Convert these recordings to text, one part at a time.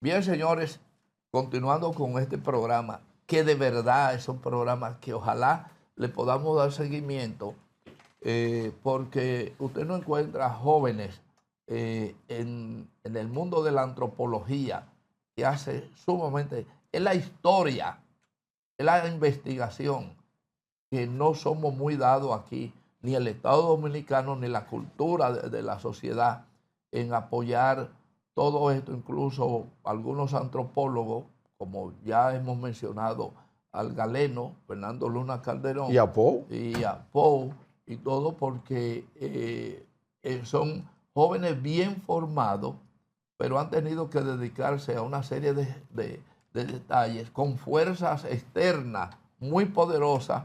Bien, señores, continuando con este programa, que de verdad es un programa que ojalá le podamos dar seguimiento, porque usted no encuentra jóvenes en el mundo de la antropología que hace sumamente, es la historia, es la investigación, que no somos muy dados aquí, ni el Estado Dominicano, ni la cultura de la sociedad, en apoyar todo esto. Incluso algunos antropólogos, como ya hemos mencionado, al Galeno, Fernando Luna Calderón. ¿Y a Pou? Y a Pou, y todo porque son jóvenes bien formados, pero han tenido que dedicarse a una serie de detalles con fuerzas externas muy poderosas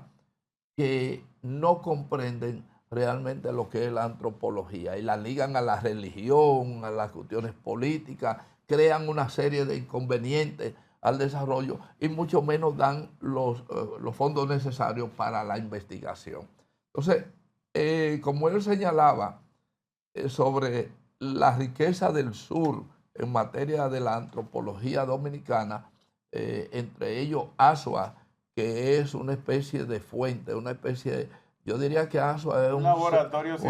que no comprenden realmente lo que es la antropología y la ligan a la religión, a las cuestiones políticas, crean una serie de inconvenientes al desarrollo y mucho menos dan los fondos necesarios para la investigación. Entonces, como él señalaba sobre la riqueza del sur en materia de la antropología dominicana, entre ellos ASUA, que es una especie de fuente, una especie de, yo diría que ASUA es un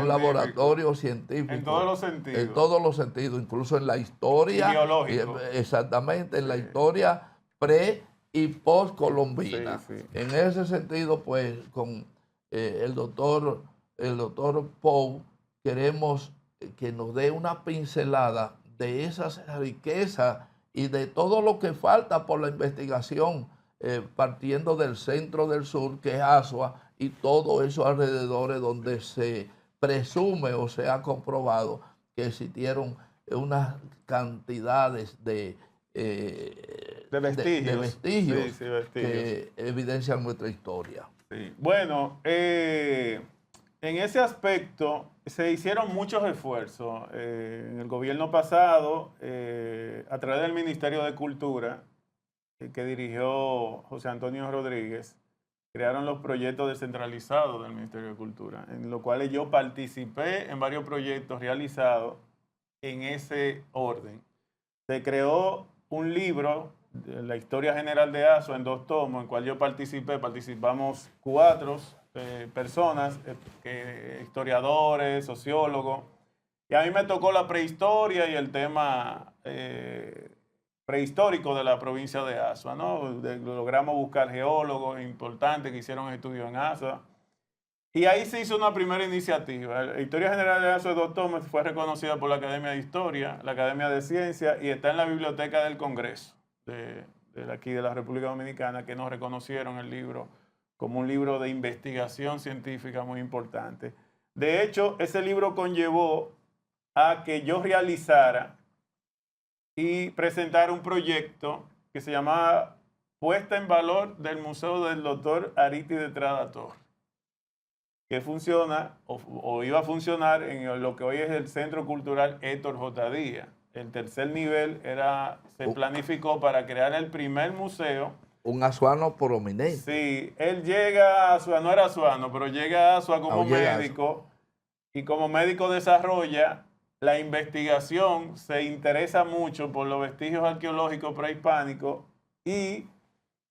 laboratorio científico. En todos los sentidos. En todos los sentidos, incluso en la historia. Biológico. Exactamente, en la historia pre y post colombina. Sí, sí. En ese sentido, pues, con el doctor Pou, queremos que nos dé una pincelada de esas riquezas y de todo lo que falta por la investigación, partiendo del centro del sur, que es Asua, y todos esos alrededores donde se presume o se ha comprobado que existieron unas cantidades de vestigios, vestigios que evidencian nuestra historia. Sí. Bueno, en ese aspecto se hicieron muchos esfuerzos. En el gobierno pasado, a través del Ministerio de Cultura, que dirigió José Antonio Rodríguez, crearon los proyectos descentralizados del Ministerio de Cultura, en los cuales yo participé en varios proyectos realizados en ese orden. Se creó un libro, de la historia general de ASUA, en 2 tomos, en el cual yo participamos 4 personas, historiadores, sociólogos, y a mí me tocó la prehistoria y el tema prehistórico de la provincia de Asua, ¿no? Logramos buscar geólogos importantes que hicieron estudios en Asua. Y ahí se hizo una primera iniciativa. La Historia General de Asua de 2 tomos fue reconocida por la Academia de Historia, la Academia de Ciencias, y está en la Biblioteca del Congreso de aquí de la República Dominicana, que nos reconocieron el libro como un libro de investigación científica muy importante. De hecho, ese libro conllevó a que yo realizara y presentar un proyecto que se llamaba Puesta en Valor del Museo del Dr. Arítides Estrada Torres, que funciona o iba a funcionar en lo que hoy es el Centro Cultural Héctor J. Díaz. El tercer nivel se planificó para crear el primer museo. Un asuano prominente. Sí, él llega a Asua, no era asuano, pero llega a Asua como médico, y como médico desarrolla la investigación, se interesa mucho por los vestigios arqueológicos prehispánicos y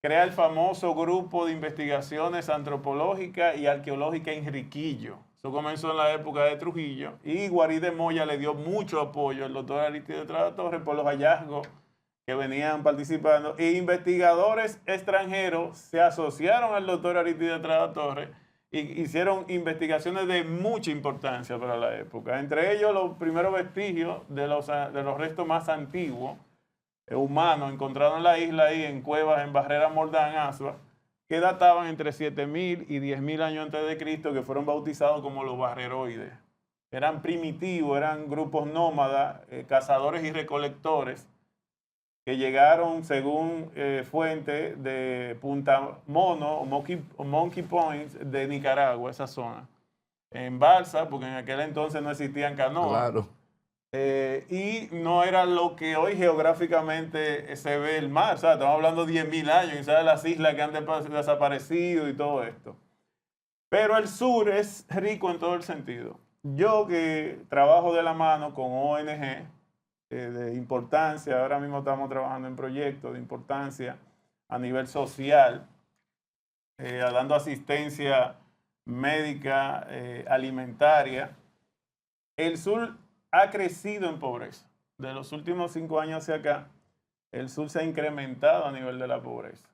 crea el famoso grupo de investigaciones antropológicas y arqueológicas en Riquillo. Eso comenzó en la época de Trujillo y Guarí de Moya le dio mucho apoyo al doctor Arítides Estrada Torres por los hallazgos que venían participando, e investigadores extranjeros se asociaron al doctor Arítides Estrada Torres y hicieron investigaciones de mucha importancia para la época. Entre ellos, los primeros vestigios de los restos más antiguos humanos encontrados en la isla, ahí en cuevas en Barrera Mordán, Asua, que databan entre 7.000 y 10.000 años antes de Cristo, que fueron bautizados como los barreroides. Eran primitivos, eran grupos nómadas, cazadores y recolectores, que llegaron, según fuente, de Punta Mono o Monkey Point de Nicaragua, esa zona, en balsa, porque en aquel entonces no existían canoas. Claro. Y no era lo que hoy geográficamente se ve el mar, ¿sabes? Estamos hablando de 10.000 años, y sabes las islas que han desaparecido y todo esto. Pero el sur es rico en todo el sentido. yo que trabajo de la mano con ONG de importancia, ahora mismo estamos trabajando en proyectos de importancia a nivel social, dando asistencia médica, alimentaria. El sur ha crecido en pobreza. De los últimos 5 años hacia acá, el sur se ha incrementado a nivel de la pobreza.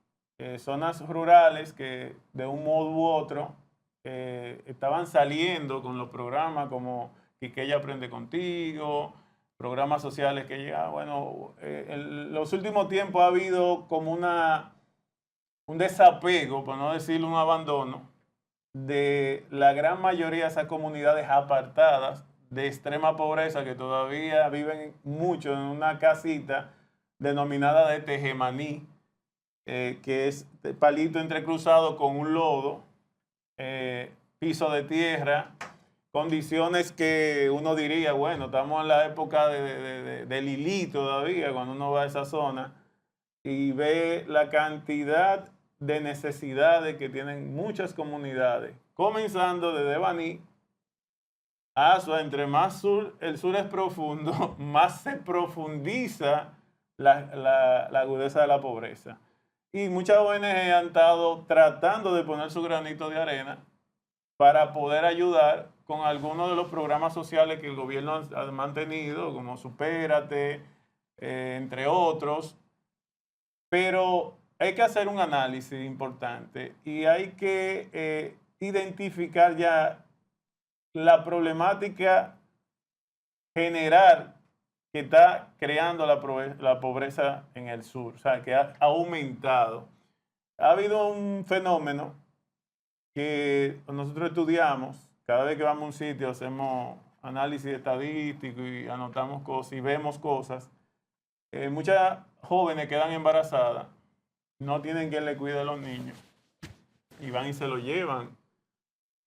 Zonas rurales que de un modo u otro estaban saliendo con los programas como Quiqueya Aprende Contigo, programas sociales que llegan. Bueno, en los últimos tiempos ha habido como un desapego, por no decir un abandono, de la gran mayoría de esas comunidades apartadas de extrema pobreza que todavía viven mucho en una casita denominada de tejemaní, que es palito entrecruzado con un lodo, piso de tierra, condiciones que uno diría, bueno, estamos en la época de Lili todavía, cuando uno va a esa zona y ve la cantidad de necesidades que tienen muchas comunidades, comenzando desde Baní a Asua. Entre más el sur es profundo, más se profundiza la agudeza de la pobreza. Y muchas ONG han estado tratando de poner su granito de arena para poder ayudar con algunos de los programas sociales que el gobierno ha mantenido, como Supérate, entre otros. Pero hay que hacer un análisis importante y hay que identificar ya la problemática general que está creando la pobreza en el sur, o sea, que ha aumentado. Ha habido un fenómeno que nosotros estudiamos, cada vez que vamos a un sitio hacemos análisis estadístico y anotamos cosas y vemos cosas. Muchas jóvenes quedan embarazadas, no tienen quien le cuide a los niños y van y se lo llevan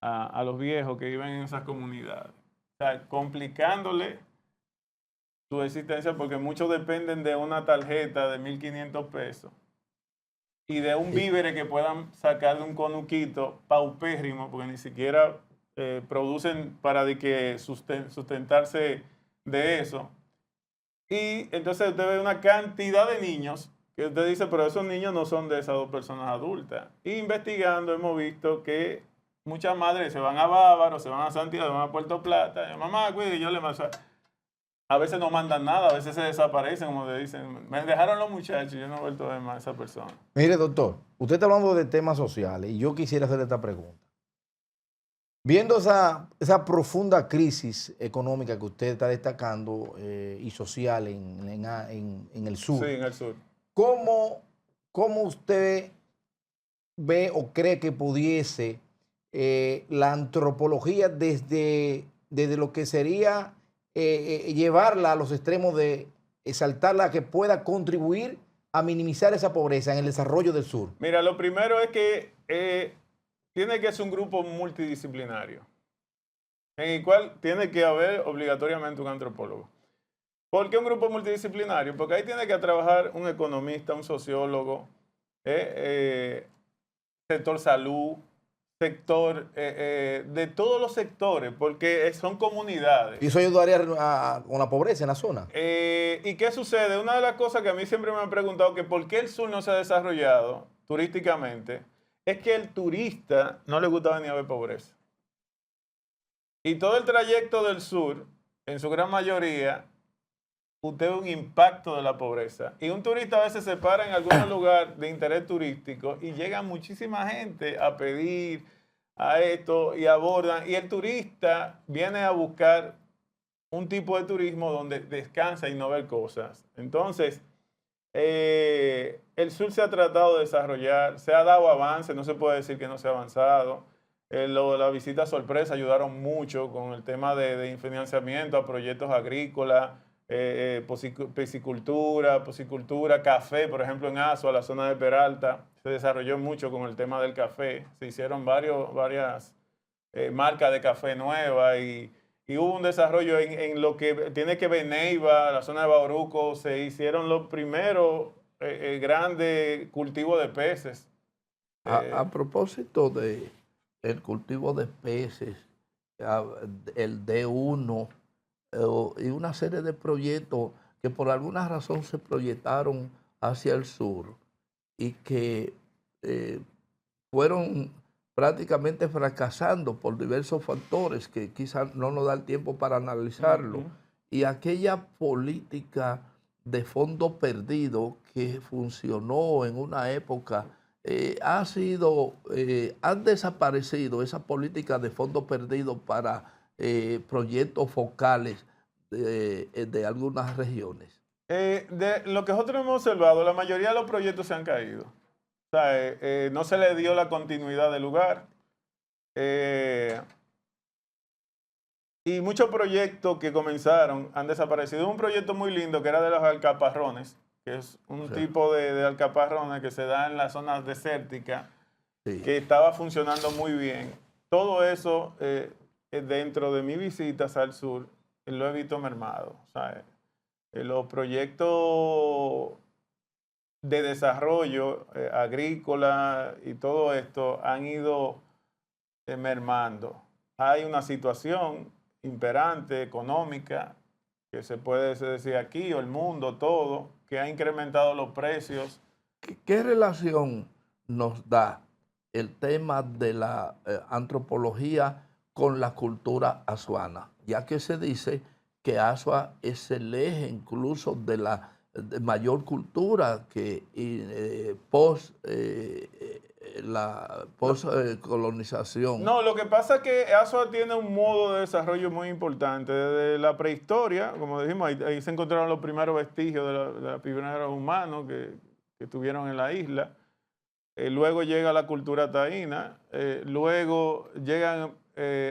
a los viejos que viven en esas comunidades. O sea, complicándole su existencia porque muchos dependen de una tarjeta de 1.500 pesos y de un vívere que puedan sacar de un conuquito paupérrimo, porque ni siquiera producen para de que sustentarse de eso. Y entonces usted ve una cantidad de niños que usted dice, pero esos niños no son de esas dos personas adultas. Y investigando hemos visto que muchas madres se van a Bávaro, se van a Santiago, se van a Puerto Plata, y mamá, cuide, yo le mando. A veces no mandan nada, a veces se desaparecen, como le dicen, me dejaron los muchachos, yo no he vuelto a ver más a esa persona. Mire, doctor, usted está hablando de temas sociales y yo quisiera hacerle esta pregunta. Viendo esa profunda crisis económica que usted está destacando y social en el sur. Sí, en el sur. ¿Cómo usted ve o cree que pudiese la antropología desde lo que sería llevarla a los extremos de exaltarla a que pueda contribuir a minimizar esa pobreza en el desarrollo del sur? Mira, lo primero es que tiene que ser un grupo multidisciplinario, en el cual tiene que haber obligatoriamente un antropólogo. ¿Por qué un grupo multidisciplinario? Porque ahí tiene que trabajar un economista, un sociólogo, sector salud, sector de todos los sectores, porque son comunidades. ¿Y eso ayudaría con la pobreza en la zona? ¿Y qué sucede? Una de las cosas que a mí siempre me han preguntado, que por qué el sur no se ha desarrollado turísticamente, es que el turista no le gusta venir a ver pobreza. Y todo el trayecto del sur, en su gran mayoría, usted ve un impacto de la pobreza. Y un turista a veces se para en algún lugar de interés turístico y llega muchísima gente a pedir a esto y abordan. Y el turista viene a buscar un tipo de turismo donde descansa y no ver cosas. Entonces, el sur se ha tratado de desarrollar, se ha dado avance, no se puede decir que no se ha avanzado. Las visitas sorpresa ayudaron mucho con el tema de financiamiento a proyectos agrícolas, piscicultura, café, por ejemplo en Asua, la zona de Peralta, se desarrolló mucho con el tema del café. Se hicieron varias marcas de café nuevas y hubo un desarrollo en lo que tiene que ver Neiva, la zona de Bauruco, se hicieron los primeros grandes cultivos de peces. A propósito del cultivo de peces, el D1 y una serie de proyectos que por alguna razón se proyectaron hacia el sur y que fueron prácticamente fracasando por diversos factores que quizás no nos da el tiempo para analizarlo. Y aquella política de fondo perdido que funcionó en una época, han desaparecido esa política de fondo perdido para proyectos focales de algunas regiones. De lo que nosotros hemos observado, la mayoría de los proyectos se han caído. O sea, no se le dio la continuidad del lugar. Y muchos proyectos que comenzaron han desaparecido. Un proyecto muy lindo que era de los alcaparrones, que es un tipo de alcaparrones que se da en las zonas desérticas, que estaba funcionando muy bien. Todo eso, dentro de mis visitas al sur, lo he visto mermado. O sea, los proyectos de desarrollo agrícola y todo esto han ido mermando. Hay una situación imperante económica que se puede decir aquí, o el mundo todo, que ha incrementado los precios. ¿Qué relación nos da el tema de la antropología con la cultura azuana? Ya que se dice que Azua es el eje incluso de la mayor cultura que la post-colonización. No, lo que pasa es que Azua tiene un modo de desarrollo muy importante. Desde la prehistoria, como dijimos, ahí se encontraron los primeros vestigios de los primeros humanos que estuvieron en la isla. Luego llega la cultura taína, luego llegan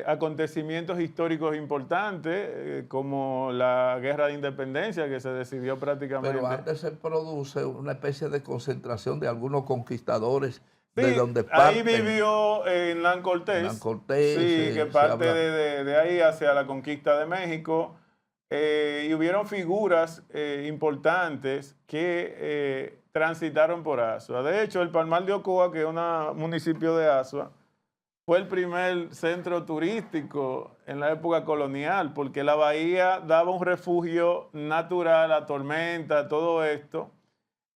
acontecimientos históricos importantes, como la Guerra de Independencia, que se decidió prácticamente. Pero antes se produce una especie de concentración de algunos conquistadores. Sí, de donde ahí vivió Hernán Cortés. Hernán Cortés. Sí, que parte de ahí hacia la conquista de México. Y hubieron figuras importantes que transitaron por Azua. De hecho, el Palmar de Ocoa, que es un municipio de Azua, fue el primer centro turístico en la época colonial, porque la bahía daba un refugio natural a tormenta, todo esto.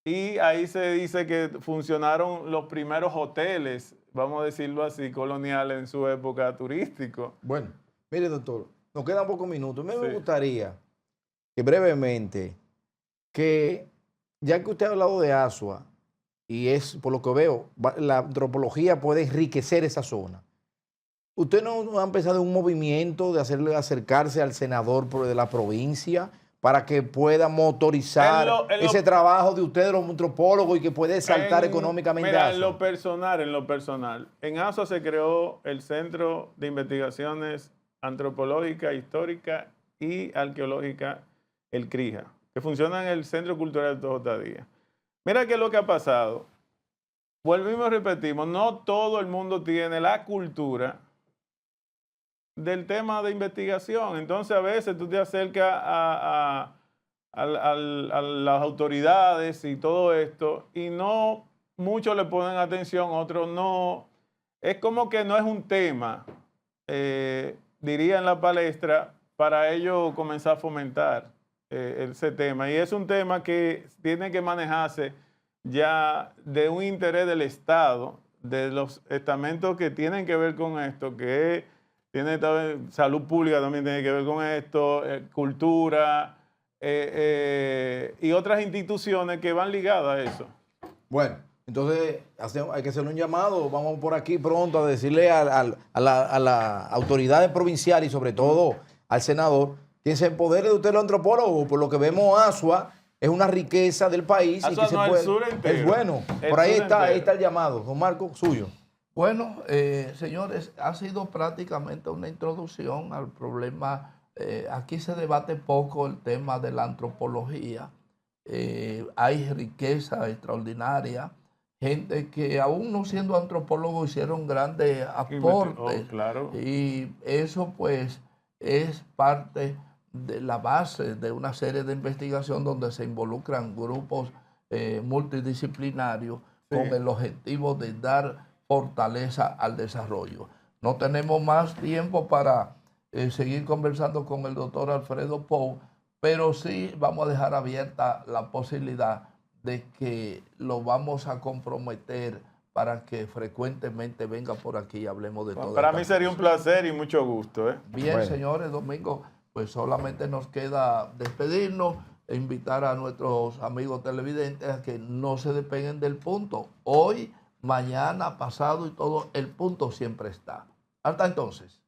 Y ahí se dice que funcionaron los primeros hoteles, vamos a decirlo así, coloniales en su época turística. Bueno, mire, doctor, nos quedan pocos minutos. Me gustaría que brevemente, que ya que usted ha hablado de Azua, y es por lo que veo, la antropología puede enriquecer esa zona. ¿Usted no ha empezado un movimiento de hacerle acercarse al senador de la provincia para que pueda motorizar ese trabajo de ustedes, los antropólogos, y que puede saltar económicamente mira, Azua? En lo personal, en Azua se creó el Centro de Investigaciones Antropológicas, Históricas y Arqueológicas, el CRIJA, que funciona en el Centro Cultural de J. Díaz. Mira qué es lo que ha pasado. Volvimos y repetimos, no todo el mundo tiene la cultura del tema de investigación. Entonces, a veces tú te acercas a las autoridades y todo esto, y no muchos le ponen atención, otros no. Es como que no es un tema, diría en la palestra, para ellos comenzar a fomentar ese tema. Y es un tema que tiene que manejarse ya de un interés del Estado, de los estamentos que tienen que ver con esto, que tiene salud pública, también tiene que ver con esto, cultura y otras instituciones que van ligadas a eso. Bueno, entonces hay que hacer un llamado. Vamos por aquí pronto a decirle a la autoridad provincial y sobre todo al senador que se empodere de usted los antropólogos. Por lo que vemos, Azua es una riqueza del país. Azua y que no, se puede, el sur entero. es bueno. Por ahí está el llamado. Don Marco, suyo. Bueno, señores, ha sido prácticamente una introducción al problema. Aquí se debate poco el tema de la antropología. Hay riqueza extraordinaria. Gente que aún no siendo antropólogos hicieron grandes aportes. Claro. Y eso pues es parte de la base de una serie de investigación donde se involucran grupos multidisciplinarios con el objetivo de dar fortaleza al desarrollo. No tenemos más tiempo para seguir conversando con el doctor Alfredo Pou, pero sí vamos a dejar abierta la posibilidad de que lo vamos a comprometer para que frecuentemente venga por aquí y hablemos de todo. Para mí sería un placer y mucho gusto. Bien, bueno, señores, Domingo, pues solamente nos queda despedirnos e invitar a nuestros amigos televidentes a que no se despeguen del punto. Hoy, mañana, pasado y todo, el punto siempre está. Hasta entonces.